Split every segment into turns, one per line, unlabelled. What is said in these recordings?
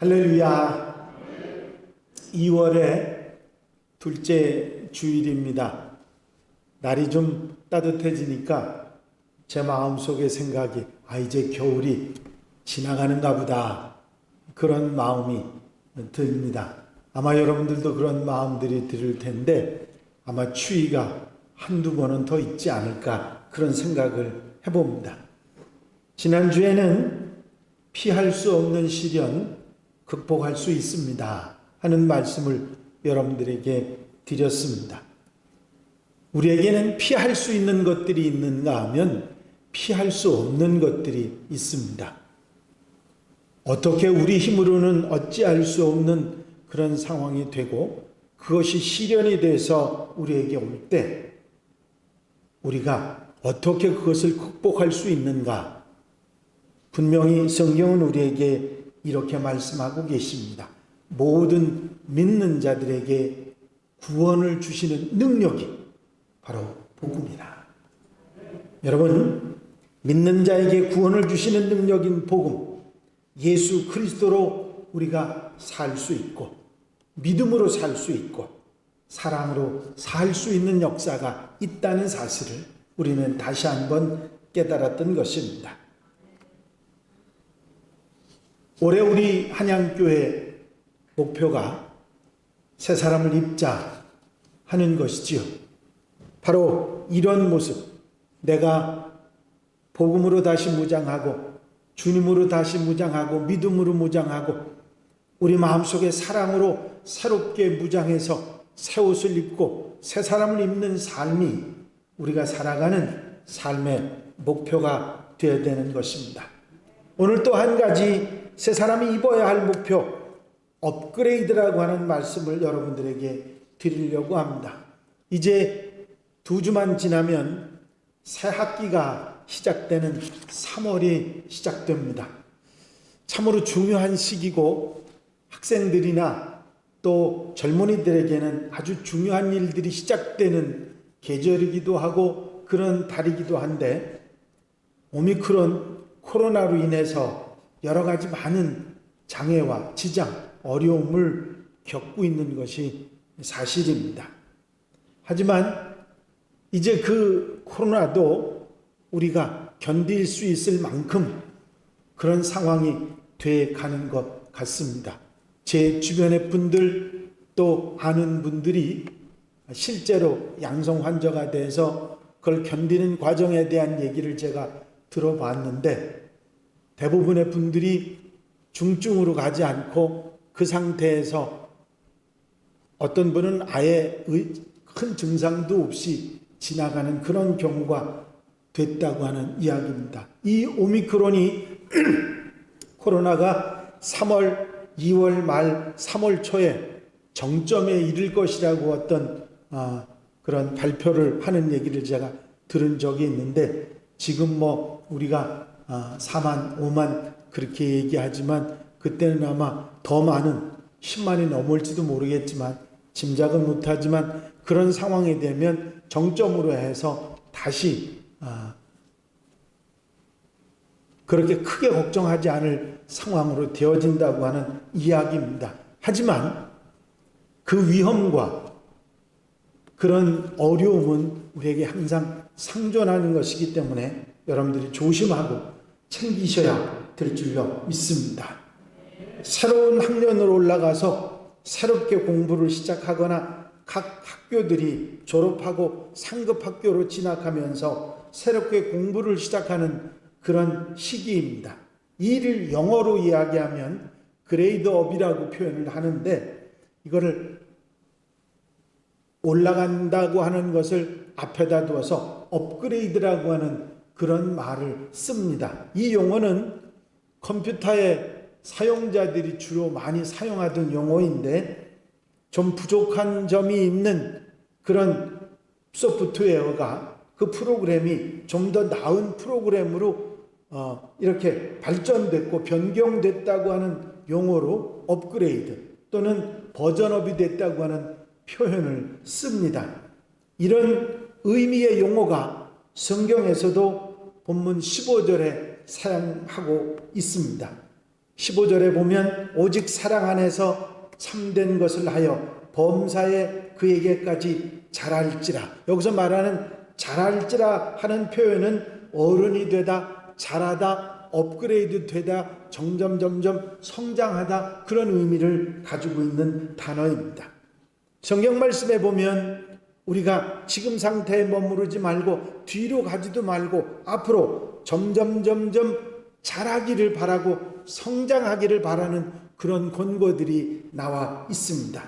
할렐루야. 2월의 둘째 주일입니다. 날이 좀 따뜻해지니까 제 마음속에 생각이 이제 겨울이 지나가는가 보다, 그런 마음이 듭니다. 아마 여러분들도 그런 마음들이 들을 텐데 아마 추위가 한두 번은 더 있지 않을까, 그런 생각을 해봅니다. 지난주에는 피할 수 없는 시련 극복할 수 있습니다 하는 말씀을 여러분들에게 드렸습니다. 우리에게는 피할 수 있는 것들이 있는가 하면 피할 수 없는 것들이 있습니다. 어떻게 우리 힘으로는 어찌할 수 없는 그런 상황이 되고 그것이 시련이 돼서 우리에게 올 때 우리가 어떻게 그것을 극복할 수 있는가? 분명히 성경은 우리에게 이렇게 말씀하고 계십니다. 모든 믿는 자들에게 구원을 주시는 능력이 바로 복음이라. 여러분, 믿는 자에게 구원을 주시는 능력인 복음, 예수 그리스도로 우리가 살 수 있고 믿음으로 살 수 있고 사랑으로 살 수 있는 역사가 있다는 사실을 우리는 다시 한번 깨달았던 것입니다. 올해 우리 한양교회 목표가 새 사람을 입자 하는 것이지요. 바로 이런 모습, 내가 복음으로 다시 무장하고 주님으로 다시 무장하고 믿음으로 무장하고 우리 마음속에 사랑으로 새롭게 무장해서 새 옷을 입고 새 사람을 입는 삶이 우리가 살아가는 삶의 목표가 되어야 되는 것입니다. 오늘 또 한 가지 새 사람이 입어야 할 목표, 업그레이드라고 하는 말씀을 여러분들에게 드리려고 합니다. 이제 2주만 지나면 새 학기가 시작되는 3월이 시작됩니다. 참으로 중요한 시기고 학생들이나 또 젊은이들에게는 아주 중요한 일들이 시작되는 계절이기도 하고 그런 달이기도 한데, 오미크론 코로나로 인해서 여러 가지 많은 장애와 지장, 어려움을 겪고 있는 것이 사실입니다. 하지만 이제 그 코로나도 우리가 견딜 수 있을 만큼 그런 상황이 돼 가는 것 같습니다. 제 주변의 분들 또 아는 분들이 실제로 양성 환자가 돼서 그걸 견디는 과정에 대한 얘기를 제가 들어봤는데, 대부분의 분들이 중증으로 가지 않고 그 상태에서 어떤 분은 아예 큰 증상도 없이 지나가는 그런 경우가 됐다고 하는 이야기입니다. 이 오미크론이 코로나가 2월 말 3월 초에 정점에 이를 것이라고 어떤 그런 발표를 하는 얘기를 제가 들은 적이 있는데, 지금 우리가 4만, 5만 그렇게 얘기하지만 그때는 아마 더 많은 10만이 넘을지도 모르겠지만 짐작은 못하지만 그런 상황이 되면 정점으로 해서 다시 그렇게 크게 걱정하지 않을 상황으로 되어진다고 하는 이야기입니다. 하지만 그 위험과 그런 어려움은 우리에게 항상 상존하는 것이기 때문에 여러분들이 조심하고 챙기셔야 될 줄로 믿습니다. 새로운 학년으로 올라가서 새롭게 공부를 시작하거나 각 학교들이 졸업하고 상급 학교로 진학하면서 새롭게 공부를 시작하는 그런 시기입니다. 이를 영어로 이야기하면 그레이드업이라고 표현을 하는데, 이거를 올라간다고 하는 것을 앞에다 두어서 업그레이드라고 하는 그런 말을 씁니다. 이 용어는 컴퓨터의 사용자들이 주로 많이 사용하던 용어인데, 좀 부족한 점이 있는 그런 소프트웨어가 그 프로그램이 좀 더 나은 프로그램으로 이렇게 발전됐고 변경됐다고 하는 용어로 업그레이드 또는 버전업이 됐다고 하는 표현을 씁니다. 이런 의미의 용어가 성경에서도 본문 15절에 사용하고 있습니다. 15절에 보면 오직 사랑 안에서 참된 것을 하여 범사에 그에게까지 자랄지라. 여기서 말하는 자랄지라 하는 표현은 어른이 되다, 자라다, 업그레이드 되다, 점점 성장하다, 그런 의미를 가지고 있는 단어입니다. 성경 말씀에 보면 우리가 지금 상태에 머무르지 말고 뒤로 가지도 말고 앞으로 점점 자라기를 바라고 성장하기를 바라는 그런 권고들이 나와 있습니다.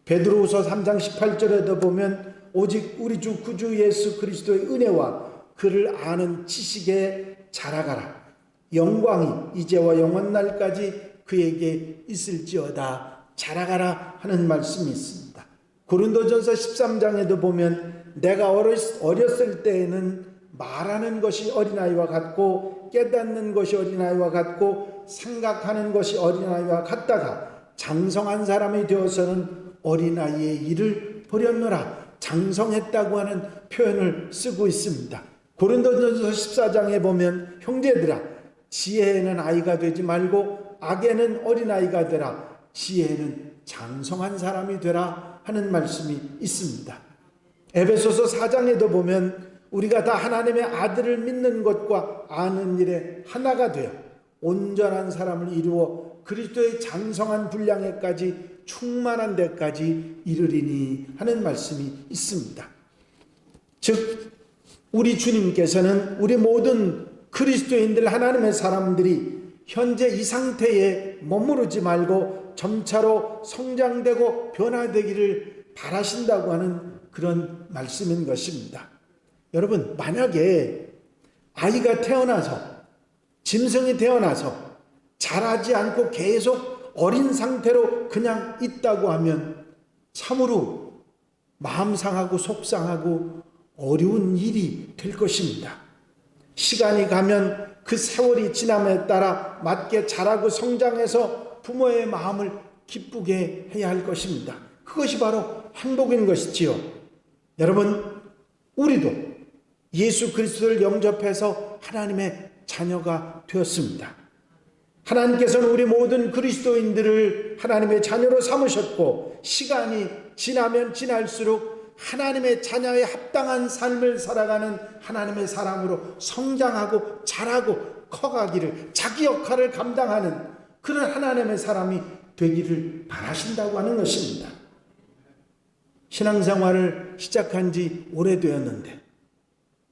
베드로후서 3장 18절에도 보면 오직 우리 주 구주 예수 그리스도의 은혜와 그를 아는 지식에 자라가라. 영광이 이제와 영원날까지 그에게 있을지어다. 자라가라 하는 말씀이 있습니다. 고린도전서 13장에도 보면 내가 어렸을 때에는 말하는 것이 어린아이와 같고 깨닫는 것이 어린아이와 같고 생각하는 것이 어린아이와 같다가 장성한 사람이 되어서는 어린아이의 일을 버렸노라. 장성했다고 하는 표현을 쓰고 있습니다. 고린도전서 14장에 보면 형제들아 지혜에는 아이가 되지 말고 악에는 어린아이가 되라. 지혜에는 장성한 사람이 되라 하는 말씀이 있습니다. 에베소서 4장에도 보면 우리가 다 하나님의 아들을 믿는 것과 아는 일에 하나가 되어 온전한 사람을 이루어 그리스도의 장성한 분량에까지 충만한 데까지 이르리니 하는 말씀이 있습니다. 즉 우리 주님께서는 우리 모든 그리스도인들, 하나님의 사람들이 현재 이 상태에 머무르지 말고 점차로 성장되고 변화되기를 바라신다고 하는 그런 말씀인 것입니다. 여러분, 만약에 아이가 태어나서, 짐승이 태어나서 자라지 않고 계속 어린 상태로 그냥 있다고 하면 참으로 마음 상하고 속상하고 어려운 일이 될 것입니다. 시간이 가면 그 세월이 지남에 따라 맞게 자라고 성장해서 부모의 마음을 기쁘게 해야 할 것입니다. 그것이 바로 행복인 것이지요. 여러분, 우리도 예수 그리스도를 영접해서 하나님의 자녀가 되었습니다. 하나님께서는 우리 모든 그리스도인들을 하나님의 자녀로 삼으셨고 시간이 지나면 지날수록 하나님의 자녀에 합당한 삶을 살아가는 하나님의 사람으로 성장하고 자라고 커가기를, 자기 역할을 감당하는 그런 하나님의 사람이 되기를 바라신다고 하는 것입니다. 신앙생활을 시작한 지 오래되었는데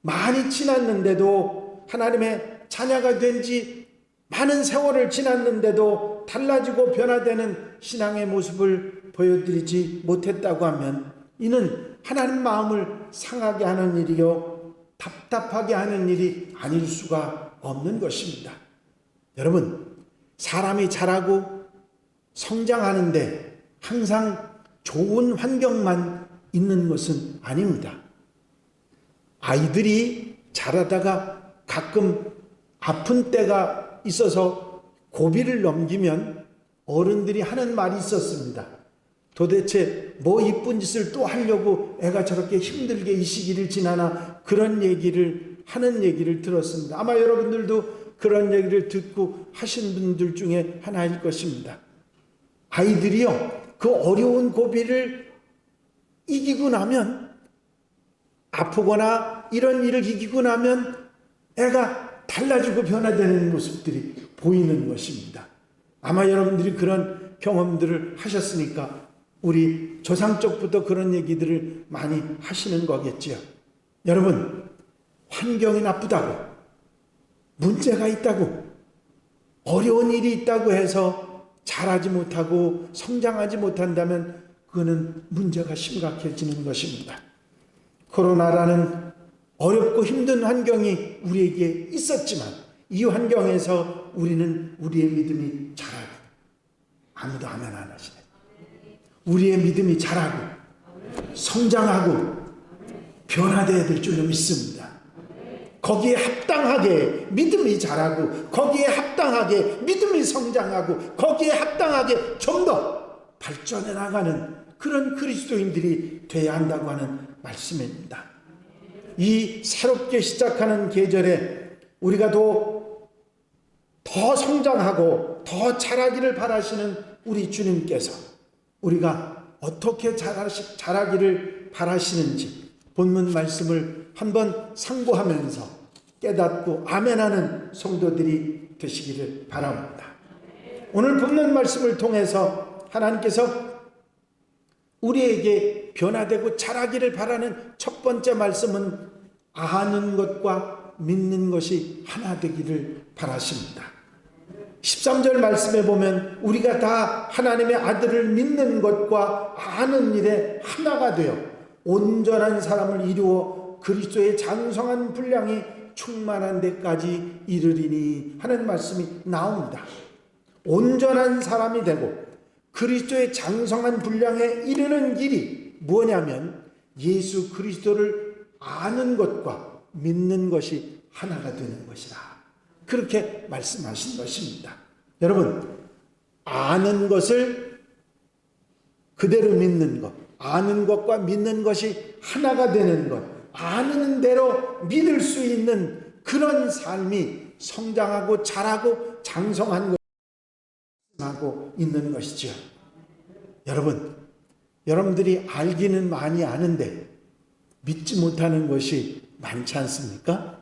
많이 지났는데도 하나님의 자녀가 된 지 많은 세월을 지났는데도 달라지고 변화되는 신앙의 모습을 보여드리지 못했다고 하면 이는 하나님 마음을 상하게 하는 일이요 답답하게 하는 일이 아닐 수가 없는 것입니다. 여러분, 사람이 자라고 성장하는데 항상 좋은 환경만 있는 것은 아닙니다. 아이들이 자라다가 가끔 아픈 때가 있어서 고비를 넘기면 어른들이 하는 말이 있었습니다. 도대체 뭐 이쁜 짓을 또 하려고 애가 저렇게 힘들게 이 시기를 지나나, 그런 얘기를 하는 얘기를 들었습니다. 아마 여러분들도 그런 얘기를 듣고 하신 분들 중에 하나일 것입니다. 아이들이요, 그 어려운 고비를 이기고 나면, 아프거나 이런 일을 이기고 나면 애가 달라지고 변화되는 모습들이 보이는 것입니다. 아마 여러분들이 그런 경험들을 하셨으니까 우리 조상 쪽부터 그런 얘기들을 많이 하시는 거겠지요. 여러분, 환경이 나쁘다고, 문제가 있다고, 어려운 일이 있다고 해서 자라지 못하고 성장하지 못한다면 그거는 문제가 심각해지는 것입니다. 코로나라는 어렵고 힘든 환경이 우리에게 있었지만 이 환경에서 우리는 우리의 믿음이 자라고, 아무도 아멘 안 하시네. 우리의 믿음이 자라고 성장하고 변화되어야 될 줄로 믿습니다. 거기에 합당하게 믿음이 자라고, 거기에 합당하게 믿음이 성장하고, 거기에 합당하게 좀 더 발전해 나가는 그런 그리스도인들이 되어야 한다고 하는 말씀입니다. 이 새롭게 시작하는 계절에 우리가 더 더 성장하고 더 자라기를 바라시는 우리 주님께서 우리가 어떻게 자라기를 바라시는지 본문 말씀을 한번 상고하면서 깨닫고 아멘하는 성도들이 되시기를 바랍니다. 오늘 본문 말씀을 통해서 하나님께서 우리에게 변화되고 자라기를 바라는 첫 번째 말씀은 아는 것과 믿는 것이 하나 되기를 바라십니다. 13절 말씀에 보면 우리가 다 하나님의 아들을 믿는 것과 아는 일에 하나가 되어 온전한 사람을 이루어 그리스도의 장성한 분량이 충만한 데까지 이르리니 하는 말씀이 나옵니다. 온전한 사람이 되고 그리스도의 장성한 분량에 이르는 길이 뭐냐면 예수 그리스도를 아는 것과 믿는 것이 하나가 되는 것이다. 그렇게 말씀하신 것입니다. 여러분, 아는 것을 그대로 믿는 것, 아는 것과 믿는 것이 하나가 되는 것, 아는 대로 믿을 수 있는 그런 삶이 성장하고 자라고 장성한 것하고 있는 것이죠. 여러분들이 알기는 많이 아는데 믿지 못하는 것이 많지 않습니까?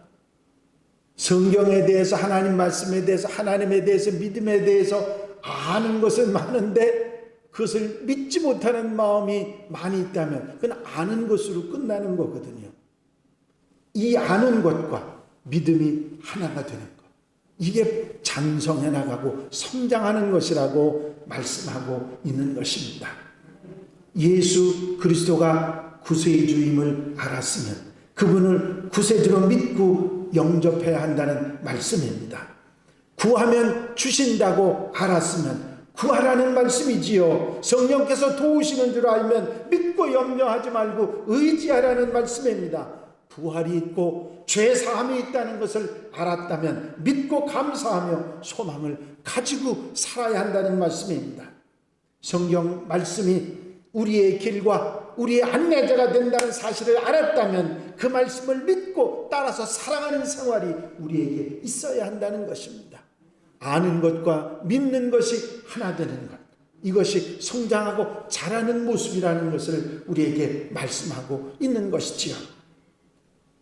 성경에 대해서, 하나님 말씀에 대해서, 하나님에 대해서, 믿음에 대해서 아는 것은 많은데 그것을 믿지 못하는 마음이 많이 있다면 그건 아는 것으로 끝나는 거거든요. 이 아는 것과 믿음이 하나가 되는 것, 이게 장성해 나가고 성장하는 것이라고 말씀하고 있는 것입니다. 예수 그리스도가 구세주임을 알았으면 그분을 구세주로 믿고 영접해야 한다는 말씀입니다. 구하면 주신다고 알았으면 구하라는 말씀이지요. 성령께서 도우시는 줄 알면 믿고 염려하지 말고 의지하라는 말씀입니다. 부활이 있고 죄 사함이 있다는 것을 알았다면 믿고 감사하며 소망을 가지고 살아야 한다는 말씀입니다. 성경 말씀이 우리의 길과 우리의 안내자가 된다는 사실을 알았다면 그 말씀을 믿고 따라서 살아가는 생활이 우리에게 있어야 한다는 것입니다. 아는 것과 믿는 것이 하나 되는 것, 이것이 성장하고 자라는 모습이라는 것을 우리에게 말씀하고 있는 것이지요.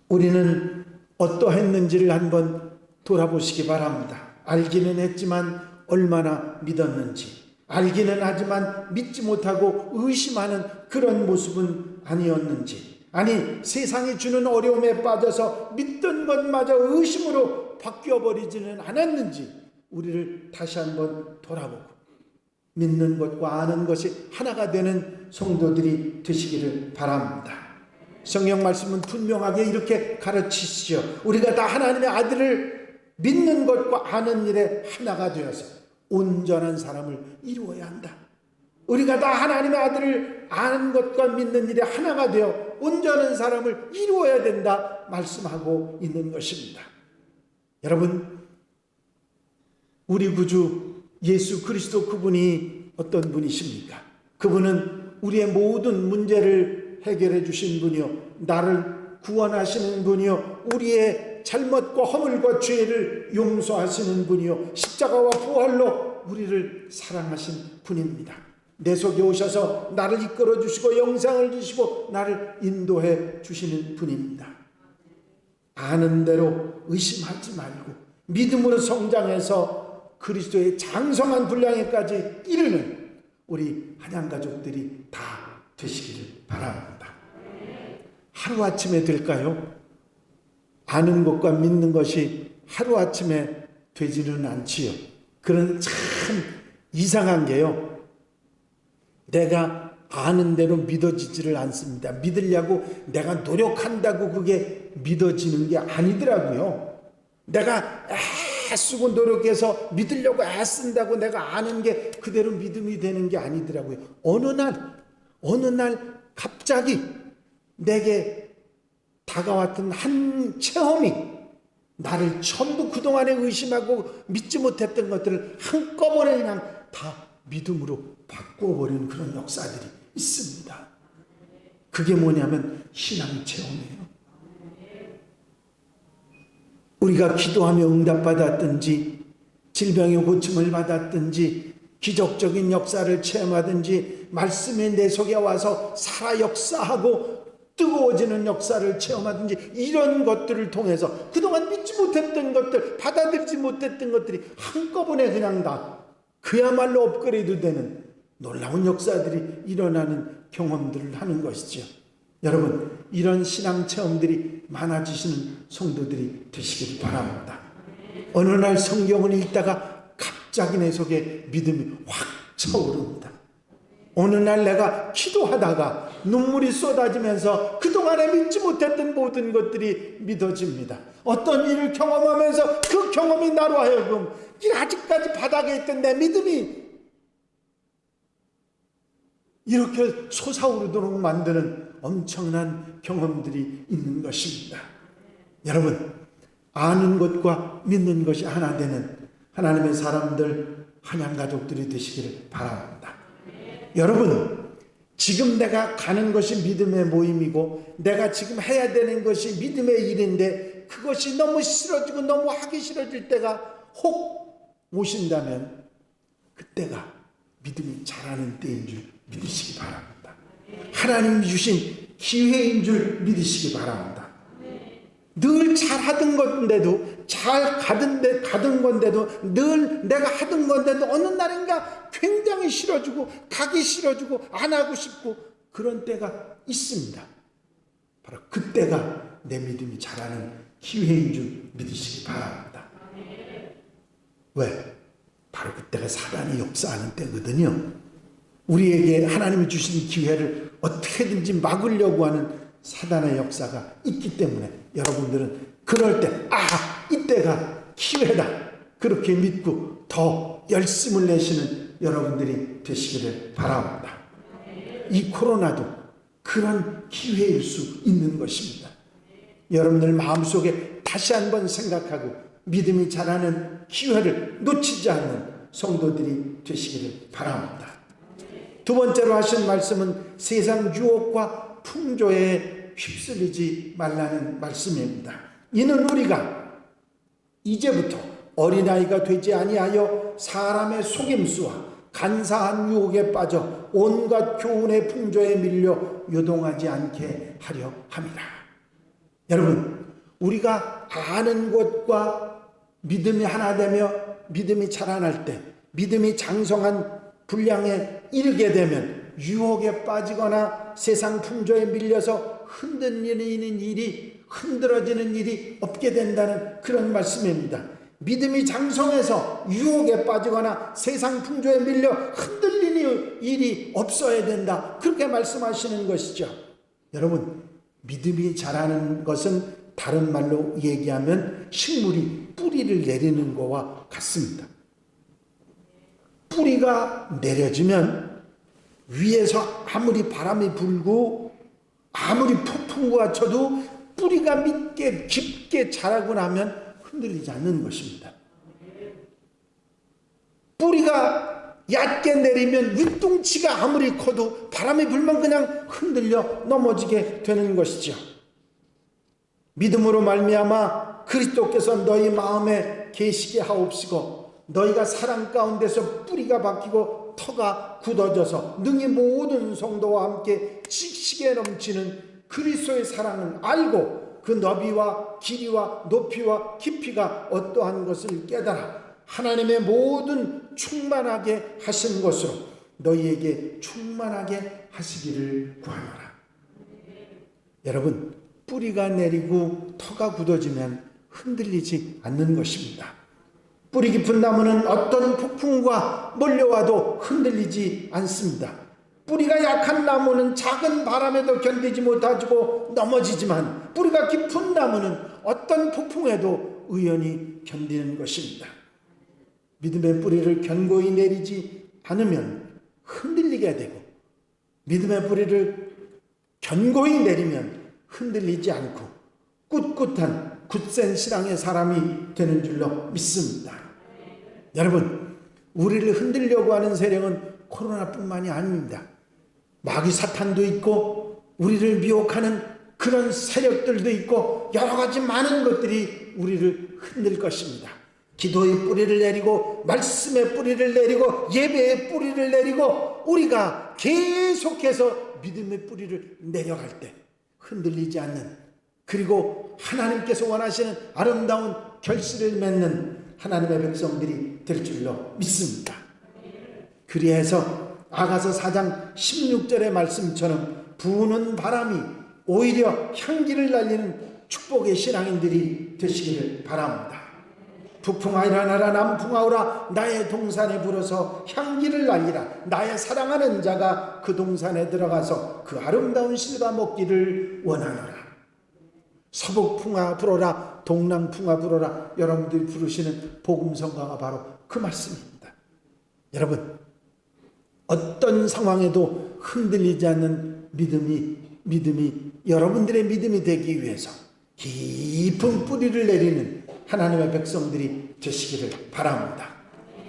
우리는 어떠했는지를 한번 돌아보시기 바랍니다. 알기는 했지만 얼마나 믿었는지, 알기는 하지만 믿지 못하고 의심하는 그런 모습은 아니었는지, 아니 세상이 주는 어려움에 빠져서 믿던 것마저 의심으로 바뀌어버리지는 않았는지 우리를 다시 한번 돌아보고 믿는 것과 아는 것이 하나가 되는 성도들이 되시기를 바랍니다. 성경 말씀은 분명하게 이렇게 가르치시죠. 우리가 다 하나님의 아들을 믿는 것과 아는 일에 하나가 되어서 온전한 사람을 이루어야 한다. 우리가 다 하나님의 아들을 아는 것과 믿는 일에 하나가 되어 온전한 사람을 이루어야 된다 말씀하고 있는 것입니다. 여러분, 우리 구주 예수 그리스도 그분이 어떤 분이십니까? 그분은 우리의 모든 문제를 해결해 주신 분이요, 나를 구원하시는 분이요, 우리의 잘못과 허물과 죄를 용서하시는 분이요, 십자가와 부활로 우리를 사랑하신 분입니다. 내 속에 오셔서 나를 이끌어 주시고 영생을 주시고 나를 인도해 주시는 분입니다. 아는 대로 의심하지 말고 믿음으로 성장해서 그리스도의 장성한 분량에까지 이르는 우리 한양가족들이 다 되시기를 바랍니다. 하루아침에 될까요? 아는 것과 믿는 것이 하루아침에 되지는 않지요. 그런 참 이상한 게요, 내가 아는 대로 믿어지지를 않습니다. 믿으려고 내가 노력한다고 그게 믿어지는 게 아니더라고요. 내가 애쓰고 노력해서 믿으려고 애쓴다고 내가 아는 게 그대로 믿음이 되는 게 아니더라고요. 어느 날 갑자기 내게 다가왔던 한 체험이 나를 전부 그동안에 의심하고 믿지 못했던 것들을 한꺼번에 그냥 다 믿음으로 바꿔버리는 그런 역사들이 있습니다. 그게 뭐냐면 신앙 체험이에요. 우리가 기도하며 응답받았든지 질병의 고침을 받았든지 기적적인 역사를 체험하든지 말씀이 내 속에 와서 살아 역사하고 뜨거워지는 역사를 체험하든지 이런 것들을 통해서 그동안 믿지 못했던 것들, 받아들이지 못했던 것들이 한꺼번에 그냥 다 그야말로 업그레이드 되는 놀라운 역사들이 일어나는 경험들을 하는 것이죠. 여러분, 이런 신앙 체험들이 많아지시는 성도들이 되시길 바랍니다. 어느 날 성경을 읽다가 갑자기 내 속에 믿음이 확 차오릅니다. 어느 날 내가 기도하다가 눈물이 쏟아지면서 그동안에 믿지 못했던 모든 것들이 믿어집니다. 어떤 일을 경험하면서 그 경험이 나로 하여금 아직까지 바닥에 있던 내 믿음이 이렇게 솟아오르도록 만드는 엄청난 경험들이 있는 것입니다. 여러분, 아는 것과 믿는 것이 하나 되는 하나님의 사람들, 한양 가족들이 되시기를 바랍니다. 여러분, 지금 내가 가는 것이 믿음의 모임이고 내가 지금 해야 되는 것이 믿음의 일인데 그것이 너무 싫어지고 너무 하기 싫어질 때가 혹 오신다면 그때가 믿음이 자라는 때인 줄 믿으시기 바랍니다. 하나님이 주신 기회인 줄 믿으시기 바랍니다. 늘 잘하던 건데도 잘 가던 건데도 늘 내가 하던 건데도 어느 날인가 굉장히 싫어지고 가기 싫어지고 안 하고 싶고 그런 때가 있습니다. 바로 그때가 내 믿음이 자라는 기회인 줄 믿으시기 바랍니다. 왜? 바로 그때가 사단이 역사하는 때거든요. 우리에게 하나님이 주신 기회를 어떻게든지 막으려고 하는 사단의 역사가 있기 때문에 여러분들은 그럴 때 이때가 기회다 그렇게 믿고 더 열심을 내시는 여러분들이 되시기를 바랍니다. 이 코로나도 그런 기회일 수 있는 것입니다. 여러분들 마음속에 다시 한번 생각하고 믿음이 자라는 기회를 놓치지 않는 성도들이 되시기를 바랍니다. 두 번째로 하신 말씀은 세상 유혹과 풍조에 휩쓸리지 말라는 말씀입니다. 이는 우리가 이제부터 어린아이가 되지 아니하여 사람의 속임수와 간사한 유혹에 빠져 온갖 교훈의 풍조에 밀려 요동하지 않게 하려 함이라. 여러분, 우리가 아는 것과 믿음이 하나 되며 믿음이 자라날 때 믿음이 장성한 분량에 이르게 되면 유혹에 빠지거나 세상 풍조에 밀려서 흔들어지는 일이 없게 된다는 그런 말씀입니다. 믿음이 장성해서 유혹에 빠지거나 세상 풍조에 밀려 흔들리는 일이 없어야 된다. 그렇게 말씀하시는 것이죠. 여러분, 믿음이 자라는 것은 다른 말로 얘기하면 식물이 뿌리를 내리는 것과 같습니다. 뿌리가 내려지면 위에서 아무리 바람이 불고 아무리 폭풍우가 쳐도 뿌리가 믿게 깊게 자라고 나면 흔들리지 않는 것입니다. 뿌리가 얕게 내리면 윗둥치가 아무리 커도 바람이 불면 그냥 흔들려 넘어지게 되는 것이죠. 믿음으로 말미암아 그리스도께서 너희 마음에 계시게 하옵시고 너희가 사랑 가운데서 뿌리가 박히고 터가 굳어져서 능히 모든 성도와 함께 지식에 넘치는 그리스도의 사랑을 알고 그 너비와 길이와 높이와 깊이가 어떠한 것을 깨달아 하나님의 모든 충만하게 하신 것으로 너희에게 충만하게 하시기를 구하노라. 여러분, 뿌리가 내리고 터가 굳어지면 흔들리지 않는 것입니다. 뿌리 깊은 나무는 어떤 폭풍과 몰려와도 흔들리지 않습니다. 뿌리가 약한 나무는 작은 바람에도 견디지 못하고 넘어지지만 뿌리가 깊은 나무는 어떤 폭풍에도 의연히 견디는 것입니다. 믿음의 뿌리를 견고히 내리지 않으면 흔들리게 되고 믿음의 뿌리를 견고히 내리면 흔들리지 않고 꿋꿋한 굳센 신앙의 사람이 되는 줄로 믿습니다. 여러분, 우리를 흔들려고 하는 세력은 코로나뿐만이 아닙니다. 마귀 사탄도 있고 우리를 미혹하는 그런 세력들도 있고 여러 가지 많은 것들이 우리를 흔들 것입니다. 기도의 뿌리를 내리고 말씀의 뿌리를 내리고 예배의 뿌리를 내리고 우리가 계속해서 믿음의 뿌리를 내려갈 때 흔들리지 않는, 그리고 하나님께서 원하시는 아름다운 결실을 맺는 하나님의 백성들이 될 줄로 믿습니다. 그리해서 아가서 4장 16절의 말씀처럼 부는 바람이 오히려 향기를 날리는 축복의 신앙인들이 되시기를 바랍니다. 북풍아 일어나라, 남풍아 오라, 나의 동산에 불어서 향기를 날리라. 나의 사랑하는 자가 그 동산에 들어가서 그 아름다운 실과 먹기를 원하노라. 서북풍아 불어라, 동남풍아 불어라. 여러분들이 부르시는 복음성가가 바로 그 말씀입니다. 여러분, 어떤 상황에도 흔들리지 않는 믿음이 여러분들의 믿음이 되기 위해서 깊은 뿌리를 내리는 하나님의 백성들이 되시기를 바랍니다.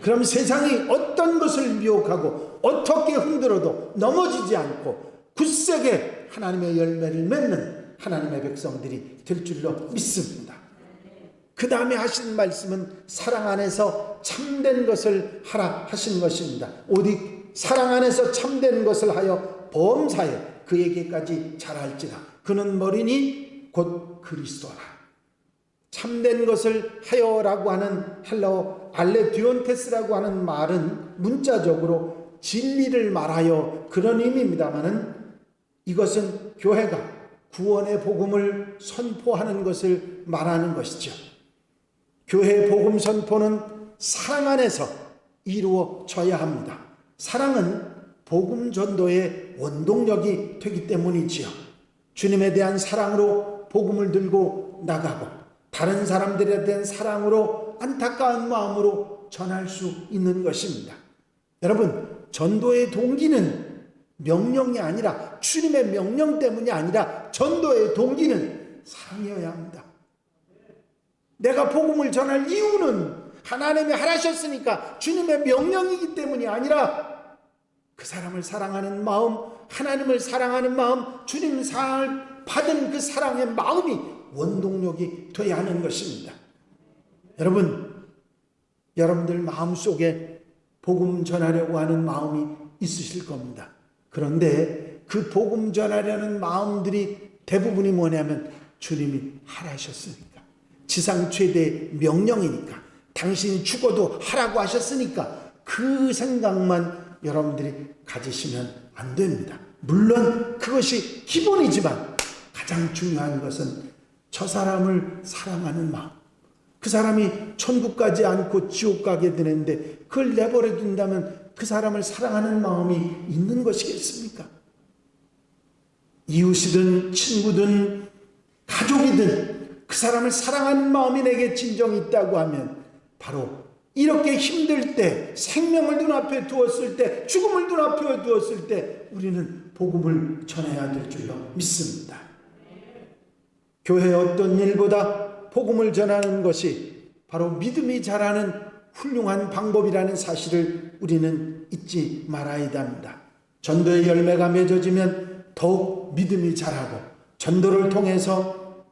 그럼 세상이 어떤 것을 미혹하고 어떻게 흔들어도 넘어지지 않고 굳세게 하나님의 열매를 맺는 하나님의 백성들이 될 줄로 믿습니다. 그 다음에 하신 말씀은 사랑 안에서 참된 것을 하라 하신 것입니다. 오직 사랑 안에서 참된 것을 하여 범사에 그에게까지 잘할지라. 그는 머리니 곧 그리스도라. 참된 것을 하여라고 하는 헬라어 알레디온테스라고 하는 말은 문자적으로 진리를 말하여 그런 의미입니다마는 이것은 교회가 구원의 복음을 선포하는 것을 말하는 것이죠. 교회의 복음 선포는 사랑 안에서 이루어져야 합니다. 사랑은 복음 전도의 원동력이 되기 때문이지요. 주님에 대한 사랑으로 복음을 들고 나가고 다른 사람들에 대한 사랑으로 안타까운 마음으로 전할 수 있는 것입니다. 여러분, 전도의 동기는 명령이 아니라, 주님의 명령 때문이 아니라 전도의 동기는 사랑이어야 합니다. 내가 복음을 전할 이유는 하나님이 하라셨으니까 주님의 명령이기 때문이 아니라 그 사람을 사랑하는 마음, 하나님을 사랑하는 마음, 주님 사랑을 받은 그 사랑의 마음이 원동력이 되어야 하는 것입니다. 여러분들 마음속에 복음 전하려고 하는 마음이 있으실 겁니다. 그런데 그 복음 전하려는 마음들이 대부분이 뭐냐면 주님이 하라셨으니까, 지상 최대의 명령이니까, 당신이 죽어도 하라고 하셨으니까 그 생각만 여러분들이 가지시면 안 됩니다. 물론 그것이 기본이지만 가장 중요한 것은 저 사람을 사랑하는 마음, 그 사람이 천국 가지 않고 지옥 가게 되는데 그걸 내버려 둔다면 그 사람을 사랑하는 마음이 있는 것이겠습니까? 이웃이든 친구든 가족이든 그 사람을 사랑하는 마음이 내게 진정이 있다고 하면 바로 이렇게 힘들 때, 생명을 눈앞에 두었을 때, 죽음을 눈앞에 두었을 때 우리는 복음을 전해야 될 줄로 믿습니다. 교회의 어떤 일보다 복음을 전하는 것이 바로 믿음이 자라는 훌륭한 방법이라는 사실을 우리는 잊지 말아야 합니다. 전도의 열매가 맺어지면 더욱 믿음이 자라고, 전도를 통해서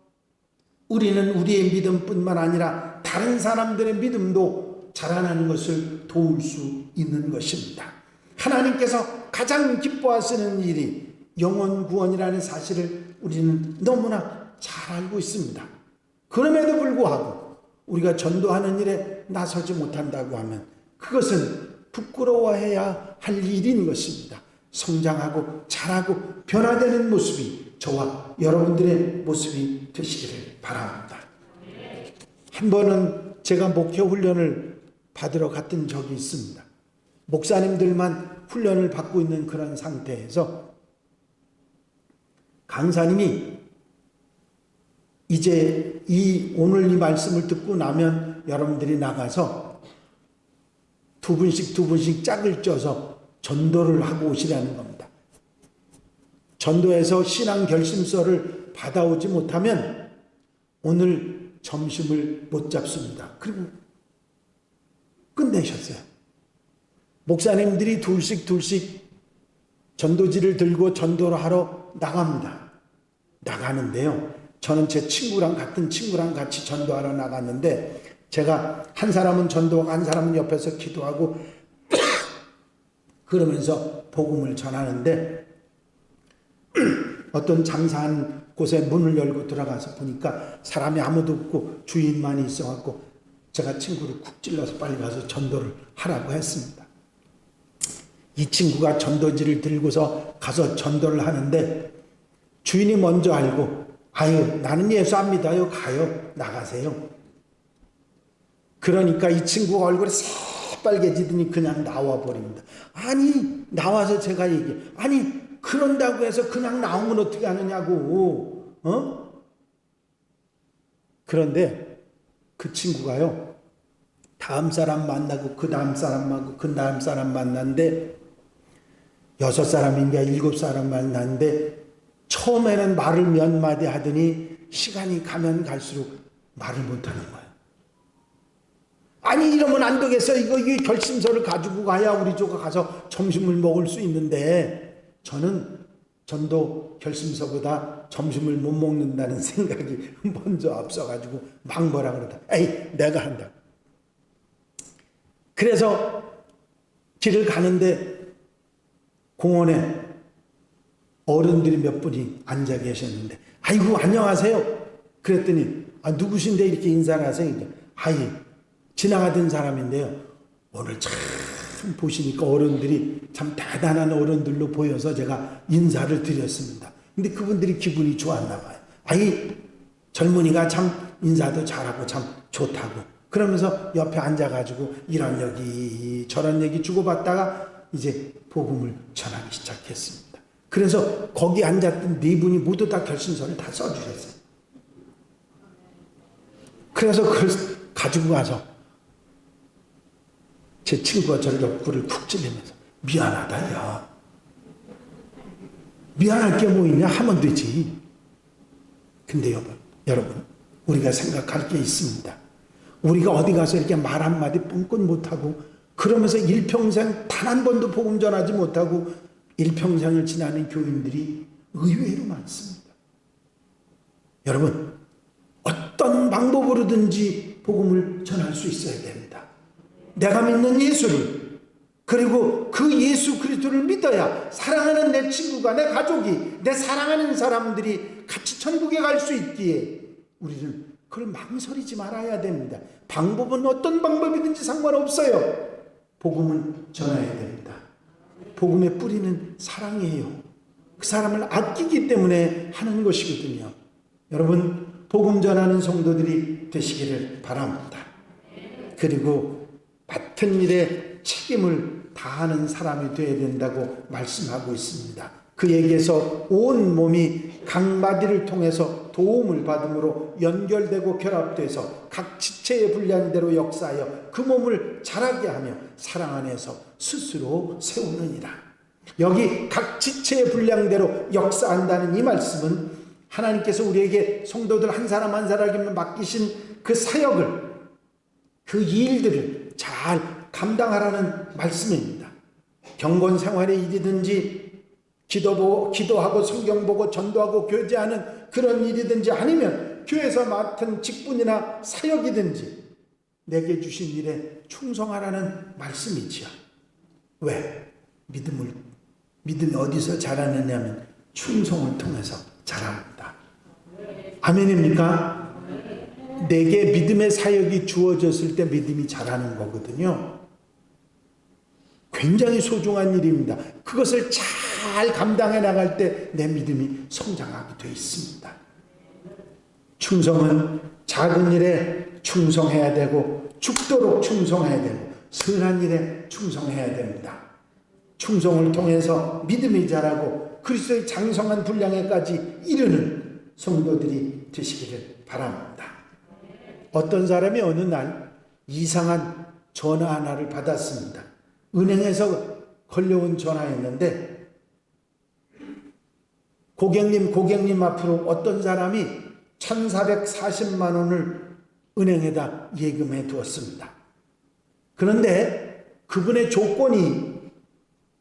우리는 우리의 믿음뿐만 아니라 다른 사람들의 믿음도 자라나는 것을 도울 수 있는 것입니다. 하나님께서 가장 기뻐하시는 일이 영혼 구원이라는 사실을 우리는 너무나 잘 알고 있습니다. 그럼에도 불구하고 우리가 전도하는 일에 나서지 못한다고 하면 그것은 부끄러워해야 할 일인 것입니다. 성장하고 자라고 변화되는 모습이 저와 여러분들의 모습이 되시기를 바랍니다. 한 번은 제가 목회 훈련을 받으러 갔던 적이 있습니다. 목사님들만 훈련을 받고 있는 그런 상태에서 강사님이 이제 오늘 이 말씀을 듣고 나면 여러분들이 나가서 두 분씩 짝을 쪄서 전도를 하고 오시라는 겁니다. 전도에서 신앙 결심서를 받아오지 못하면 오늘 점심을 못 잡습니다. 그리고 끝내셨어요. 목사님들이 둘씩 전도지를 들고 전도를 하러 나갑니다. 나가는데요. 저는 제 같은 친구랑 같이 전도하러 나갔는데 제가 한 사람은 전도하고 한 사람은 옆에서 기도하고 그러면서 복음을 전하는데 어떤 장사한 곳에 문을 열고 들어가서 보니까 사람이 아무도 없고 주인만이 있어갖고 제가 친구를 쿡 찔러서 빨리 가서 전도를 하라고 했습니다. 이 친구가 전도지를 들고서 가서 전도를 하는데 주인이 먼저 알고 아유 나는 예수 안 믿어요. 가요. 나가세요. 그러니까 이 친구가 얼굴이 새빨개지더니 그냥 나와버립니다. 아니 나와서 제가 아니 그런다고 해서 그냥 나오면 어떻게 하느냐고. 그런데 그 친구가요 다음 사람 만나고 그 다음 사람 만나고 그 다음 사람 만났는데 6사람인가 7사람 만났는데 처음에는 말을 몇 마디 하더니 시간이 가면 갈수록 말을 못하는 거예요. 아니 이러면 안 되겠어. 이 결심서를 가지고 가야 우리 조가 가서 점심을 먹을 수 있는데 저는 전도 결심서보다 점심을 못 먹는다는 생각이 먼저 앞서가지고 막 뭐라 그러다. 에이 내가 한다. 그래서 길을 가는데 공원에 어른들이 몇 분이 앉아 계셨는데 아이고 안녕하세요. 그랬더니 누구신데 이렇게 인사를 하세요. 아이 지나가던 사람인데요. 오늘 참 보시니까 어른들이 참 대단한 어른들로 보여서 제가 인사를 드렸습니다. 근데 그분들이 기분이 좋았나 봐요. 아이 젊은이가 참 인사도 잘하고 참 좋다고. 그러면서 옆에 앉아가지고 이런 얘기 저런 얘기 주고받다가 이제 복음을 전하기 시작했습니다. 그래서 거기 앉았던 4분이 모두 다 결심서를 다 써주셨어요. 그래서 그걸 가지고 가서 제 친구가 저를 옆구리를 쿡 찔리면서 미안하다 야. 미안할 게 뭐 있냐 하면 되지. 근데 여러분 우리가 생각할 게 있습니다. 우리가 어디 가서 이렇게 말 한마디 뿜끗 못하고 그러면서 일평생 단 한 번도 복음 전하지 못하고 일평생을 지나는 교인들이 의외로 많습니다. 여러분 어떤 방법으로든지 복음을 전할 수 있어야 됩니다. 내가 믿는 예수를 그리고 그 예수 그리스도를 믿어야 사랑하는 내 친구가 내 가족이 내 사랑하는 사람들이 같이 천국에 갈 수 있기에 우리는 그걸 망설이지 말아야 됩니다. 방법은 어떤 방법이든지 상관없어요. 복음은 전해야 됩니다. 복음의 뿌리는 사랑이에요. 그 사람을 아끼기 때문에 하는 것이거든요. 여러분 복음 전하는 성도들이 되시기를 바랍니다. 그리고 맡은 일에 책임을 다하는 사람이 되어야 된다고 말씀하고 있습니다. 그에게서 온 몸이 각 마디를 통해서 도움을 받음으로 연결되고 결합돼서 각 지체의 분량대로 역사하여 그 몸을 자라게 하며 사랑 안에서 스스로 세우느니라. 여기 각 지체의 분량대로 역사한다는 이 말씀은 하나님께서 우리에게 성도들 한 사람 한 사람에게 맡기신 그 사역을 그 일들을 잘 감당하라는 말씀입니다. 경건 생활의 일이든지 기도하고 성경 보고 전도하고 교제하는 그런 일이든지 아니면 교회에서 맡은 직분이나 사역이든지 내게 주신 일에 충성하라는 말씀이지요. 왜? 믿음이 어디서 자라느냐면 충성을 통해서 자랍니다. 아멘입니까? 내게 믿음의 사역이 주어졌을 때 믿음이 자라는 거거든요. 굉장히 소중한 일입니다. 그것을 잘 감당해 나갈 때 내 믿음이 성장하게 되어 있습니다. 충성은 작은 일에 충성해야 되고 죽도록 충성해야 되고 선한 일에 충성해야 됩니다. 충성을 통해서 믿음이 자라고 그리스도의 장성한 분량에까지 이르는 성도들이 되시기를 바랍니다. 어떤 사람이 어느 날 이상한 전화 하나를 받았습니다. 은행에서 걸려온 전화였는데 고객님 앞으로 어떤 사람이 1,440만 원을 은행에다 예금해 두었습니다. 그런데 그분의 조건이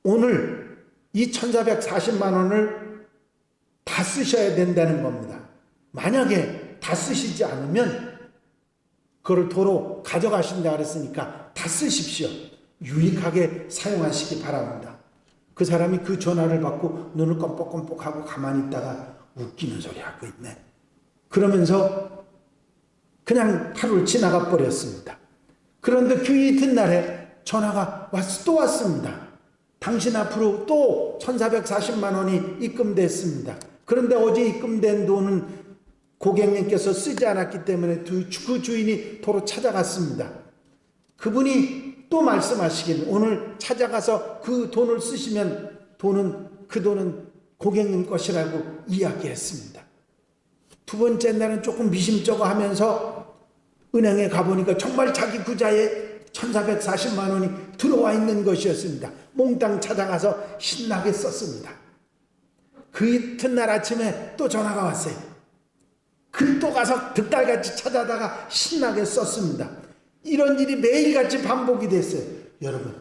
오늘 이 1,440만 원을 다 쓰셔야 된다는 겁니다. 만약에 다 쓰시지 않으면 그걸 도로 가져가신다 그랬으니까 다 쓰십시오. 유익하게 사용하시기 바랍니다. 그 사람이 그 전화를 받고 눈을 껌뻑껌뻑하고 가만히 있다가 웃기는 소리 하고 있네. 그러면서 그냥 하루를 지나가 버렸습니다. 그런데 그 이튿날에 전화가 또 왔습니다. 당신 앞으로 또 1440만 원이 입금됐습니다. 그런데 어제 입금된 돈은 고객님께서 쓰지 않았기 때문에 그 주인이 도로 찾아갔습니다. 그분이 또 말씀하시길 오늘 찾아가서 그 돈을 쓰시면 그 돈은 고객님 것이라고 이야기했습니다. 두 번째 날은 조금 미심쩍어 하면서 은행에 가보니까 정말 자기 구자에 1440만 원이 들어와 있는 것이었습니다. 몽땅 찾아가서 신나게 썼습니다. 그 이튿날 아침에 또 전화가 왔어요. 또 가서 득달같이 찾아다가 신나게 썼습니다. 이런 일이 매일같이 반복이 됐어요. 여러분,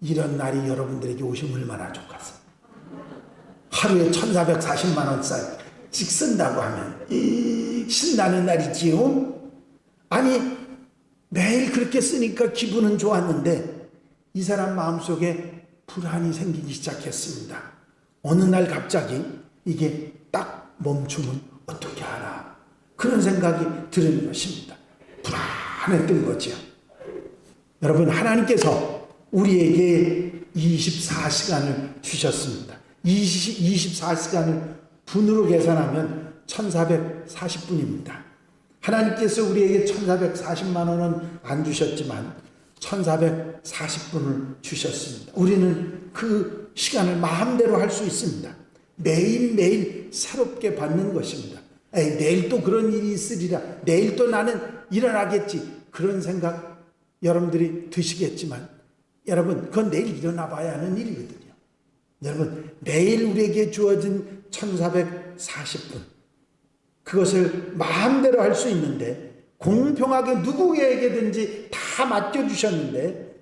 이런 날이 여러분들에게 오시면 얼마나 좋겠어요. 하루에 1440만 원씩 쓴다고 하면 신나는 날이지요. 아니 매일 그렇게 쓰니까 기분은 좋았는데 이 사람 마음속에 불안이 생기기 시작했습니다. 어느 날 갑자기 이게 딱 멈추면 어떻게 하나 그런 생각이 드는 것입니다. 불안했던 거죠. 여러분, 하나님께서 우리에게 24시간을 주셨습니다. 24시간을 분으로 계산하면 1440분입니다. 하나님께서 우리에게 1440만 원은 안 주셨지만 1440분을 주셨습니다. 우리는 그 시간을 마음대로 할 수 있습니다. 매일매일 새롭게 받는 것입니다. 내일 또 그런 일이 있으리라. 내일 또 나는 일어나겠지. 그런 생각 여러분들이 드시겠지만 여러분, 그건 내일 일어나 봐야 하는 일이거든요. 여러분, 매일 우리에게 주어진 1440분 그것을 마음대로 할 수 있는데 공평하게 누구에게든지 다 맡겨주셨는데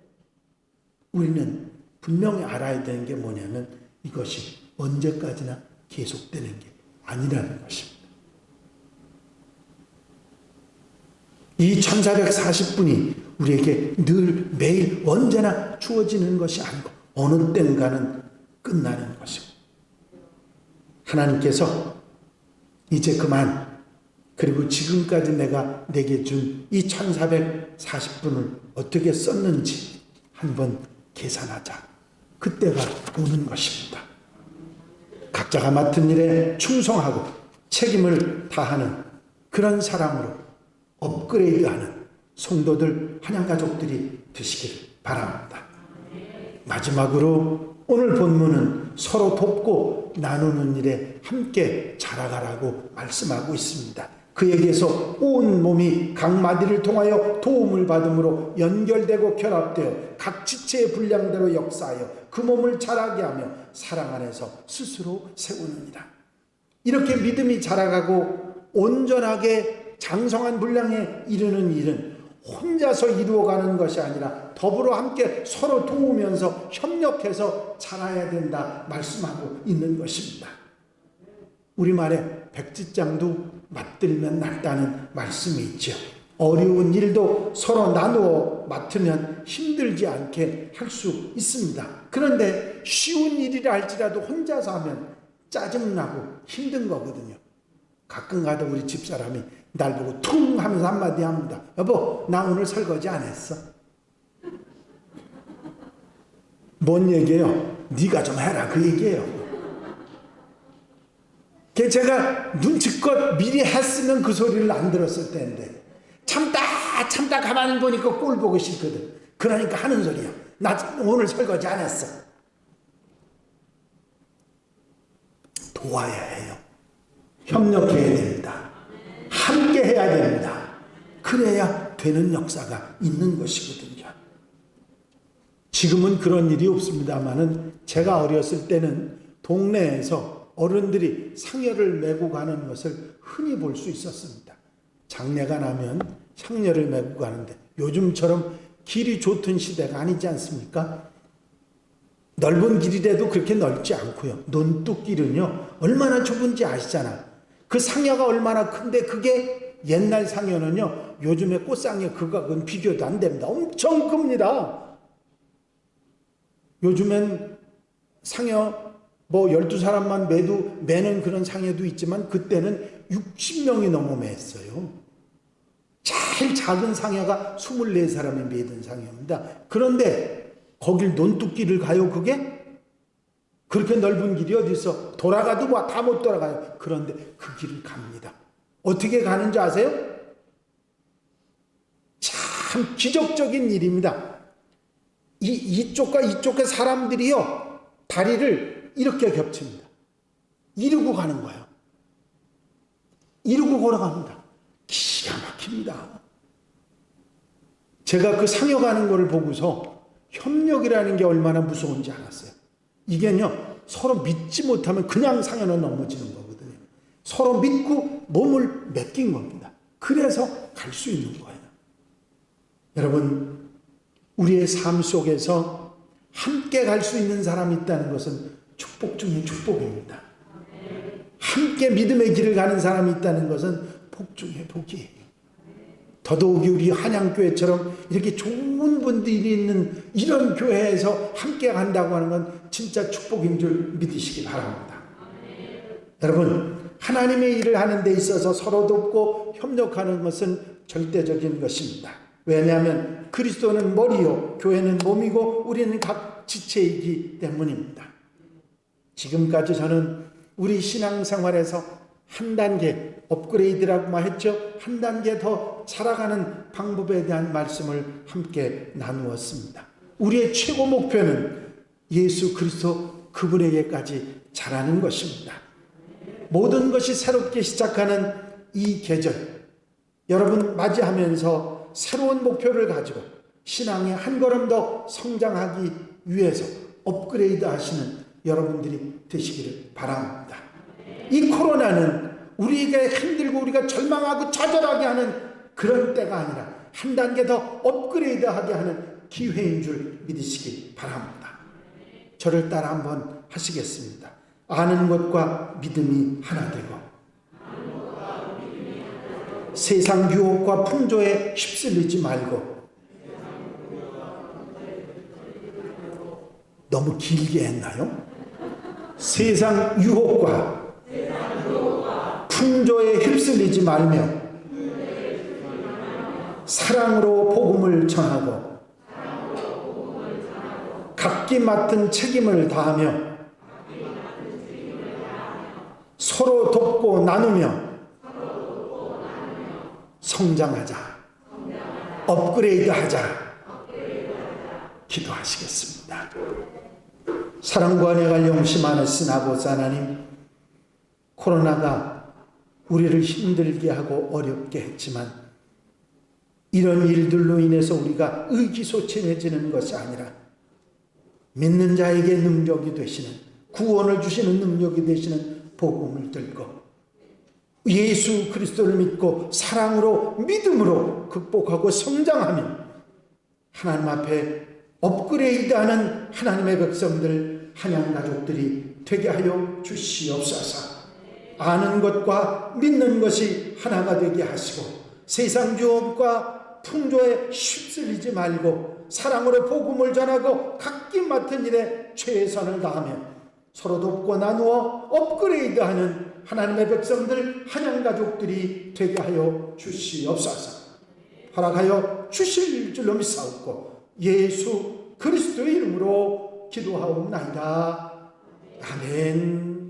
우리는 분명히 알아야 되는 게 뭐냐면 이것이 언제까지나 계속되는 게 아니라는 것입니다. 이 1440분이 우리에게 늘 매일 언제나 주어지는 것이 아니고 어느 때인가는 끝나는 것이고 하나님께서 이제 그만 그리고 지금까지 내게 준 이 1440분을 어떻게 썼는지 한번 계산하자. 그때가 오는 것입니다. 각자가 맡은 일에 충성하고 책임을 다하는 그런 사람으로 업그레이드하는 성도들, 한양가족들이 되시길 바랍니다. 마지막으로 오늘 본문은 서로 돕고 나누는 일에 함께 자라가라고 말씀하고 있습니다. 그에게서 온 몸이 각 마디를 통하여 도움을 받음으로 연결되고 결합되어 각 지체의 분량대로 역사하여 그 몸을 자라게 하며 사랑 안에서 스스로 세우느니라. 이렇게 믿음이 자라가고 온전하게 장성한 분량에 이르는 일은 혼자서 이루어가는 것이 아니라 더불어 함께 서로 도우면서 협력해서 자라야 된다 말씀하고 있는 것입니다. 우리말에 백지장도 맞들면 낫다는 말씀이 있죠. 어려운 일도 서로 나누어 맡으면 힘들지 않게 할 수 있습니다. 그런데 쉬운 일이라 할지라도 혼자서 하면 짜증나고 힘든 거거든요. 가끔 가다 우리 집사람이 날 보고 퉁 하면서 한마디 합니다. 여보, 나 오늘 설거지 안 했어. 뭔 얘기예요? 네가 좀 해라 그 얘기예요. 제가 눈치껏 미리 했으면 그 소리를 안 들었을 텐데 참다 가만히 보니까 꼴 보기 싫거든. 그러니까 하는 소리야. 나 오늘 설거지 안 했어. 도와야 해요. 협력해야 됩니다. 함께 해야 됩니다. 그래야 되는 역사가 있는 것이거든요. 지금은 그런 일이 없습니다만은 제가 어렸을 때는 동네에서 어른들이 상여를 메고 가는 것을 흔히 볼 수 있었습니다. 장례가 나면 상여를 메고 가는데 요즘처럼 길이 좋던 시대가 아니지 않습니까? 넓은 길이라도 그렇게 넓지 않고요. 논뚝길은요 얼마나 좁은지 아시잖아. 그 상여가 얼마나 큰데 그게 옛날 상여는요 요즘에 꽃상의 그각은 비교도 안 됩니다. 엄청 큽니다. 요즘엔 상여 12사람만 매는 그런 상여도 있지만 그때는 60명이 넘어 맸어요. 제일 작은 상여가 24사람이 매던 상여입니다. 그런데 거길 논뚝길을 가요, 그게? 그렇게 넓은 길이 어디 있어? 돌아가도 다 못 돌아가요. 그런데 그 길을 갑니다. 어떻게 가는지 아세요? 참 기적적인 일입니다. 이쪽과 이쪽의 사람들이요, 다리를 이렇게 겹칩니다. 이러고 가는 거예요. 이러고 걸어갑니다. 기가 막힙니다. 제가 그 상여 가는 거를 보고서 협력이라는 게 얼마나 무서운지 알았어요. 이게요, 서로 믿지 못하면 그냥 상여는 넘어지는 거거든요. 서로 믿고 몸을 맡긴 겁니다. 그래서 갈 수 있는 거예요. 여러분, 우리의 삶 속에서 함께 갈 수 있는 사람이 있다는 것은 축복 중의 축복입니다. 함께 믿음의 길을 가는 사람이 있다는 것은 복 중의 복이에요. 더더욱이 우리 한양교회처럼 이렇게 좋은 분들이 있는 이런 교회에서 함께 간다고 하는 건 진짜 축복인 줄 믿으시기 바랍니다. 여러분, 하나님의 일을 하는 데 있어서 서로 돕고 협력하는 것은 절대적인 것입니다. 왜냐하면 그리스도는 머리요, 교회는 몸이고 우리는 각 지체이기 때문입니다. 지금까지 저는 우리 신앙생활에서 한 단계 업그레이드라고만 했죠. 한 단계 더 살아가는 방법에 대한 말씀을 함께 나누었습니다. 우리의 최고 목표는 예수 그리스도 그분에게까지 자라는 것입니다. 모든 것이 새롭게 시작하는 이 계절, 여러분 맞이하면서 새로운 목표를 가지고 신앙에 한 걸음 더 성장하기 위해서 업그레이드 하시는 여러분들이 되시기를 바랍니다. 이 코로나는 우리에게 힘들고 우리가 절망하고 좌절하게 하는 그런 때가 아니라 한 단계 더 업그레이드하게 하는 기회인 줄 믿으시기 바랍니다. 저를 따라 한번 하시겠습니다. 아는 것과 믿음이 하나 되고 세상 유혹과 풍조에 휩쓸리지 말고. 너무 길게 했나요? 세상 유혹과 풍조에 휩쓸리지 말며 사랑으로 복음을 전하고 각기 맡은 책임을 다하며 서로 돕고 나누며 성장하자, 업그레이드하자. 기도하시겠습니다. 사랑과 은혜가 영심 안으신 아버지 하나님, 코로나가 우리를 힘들게 하고 어렵게 했지만 이런 일들로 인해서 우리가 의기소침해지는 것이 아니라 믿는 자에게 능력이 되시는, 구원을 주시는 능력이 되시는 복음을 들고 예수 그리스도를 믿고 사랑으로 믿음으로 극복하고 성장하며 하나님 앞에 업그레이드하는 하나님의 백성들, 한양 가족들이 되게 하여 주시옵소서. 아는 것과 믿는 것이 하나가 되게 하시고 세상 유혹과 풍조에 휩쓸리지 말고 사랑으로 복음을 전하고 각기 맡은 일에 최선을 다하며 서로 돕고 나누어 업그레이드하는 하나님의 백성들, 한양 가족들이 되게 하여 주시옵소서. 허락하여 주실 줄로 믿사옵고 예수 그리스도의 이름으로 기도하옵나이다. 아멘.